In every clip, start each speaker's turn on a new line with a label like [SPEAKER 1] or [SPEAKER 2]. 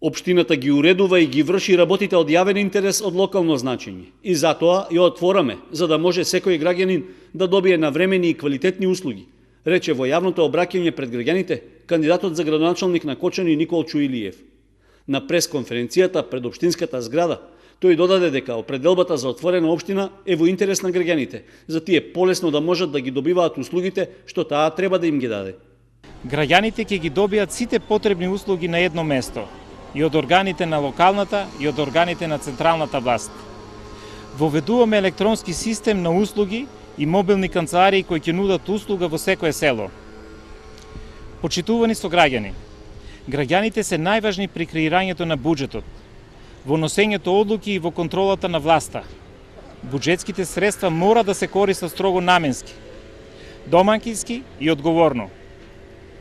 [SPEAKER 1] Општината ги уредува и ги врши работите од јавен интерес од локално значење. И затоа ја отвораме, за да може секој граѓанин да добие навремени и квалитетни услуги, рече во јавното обраќање пред граѓаните кандидатот за градоначалник на Кочани Никол Чуилиев. На пресконференцијата пред општинската зграда, тој додаде дека определбата за отворена општина е во интерес на граѓаните, за тие полесно да можат да ги добиваат услугите што таа треба да им ги даде.
[SPEAKER 2] Граѓаните ќе ги добијат сите потребни услуги на едно место, и од органите на локалната и од органите на централната власт. Воведуваме електронски систем на услуги и мобилни канцеларии кои ќе нудат услуга во секое село. Почитувани сограѓани, граѓаните се најважни при креирањето на буџетот, во носењето одлуки и во контролата на власта. Буџетските средства мора да се користат строго наменски, домаќински и одговорно.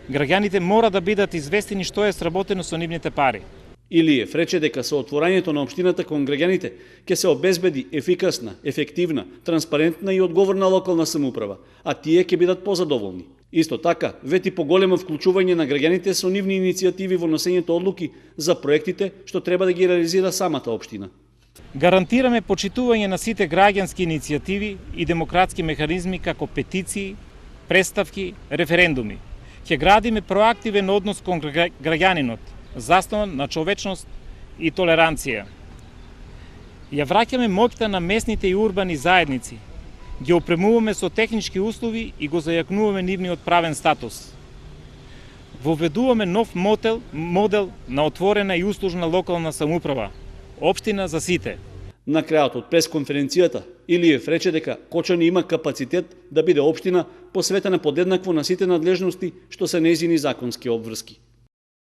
[SPEAKER 2] Граѓаните мора да бидат известени што е сработено со нивните пари.
[SPEAKER 1] Илиев рече дека со отворањето на општината кон граѓаните ќе се обезбеди ефикасна, ефективна, транспарентна и одговорна локална самоуправа, а тие ќе бидат позадоволни. Исто така, вети поголемо вклучување на граѓаните со нивни иницијативи во носењето одлуки за проектите што треба да ги реализира самата општина.
[SPEAKER 2] Гарантираме почитување на сите граѓански иницијативи и демократски механизми како петиции, представки, референдуми. Ќе градиме проактивен однос кон граѓанинот, заснован на човечност и толеранција. Ја враќаме моќта на местните и урбани заедници, ги опремуваме со технички услови и го зајакнуваме нивниот правен статус. Воведуваме нов модел на отворена и услужна локална самоуправа, општина за сите.
[SPEAKER 1] На крајот од пресконференцијата, Илиев рече дека Кочани има капацитет да биде општина посветена подеднакво на сите надлежности што се нејзини законски обврски.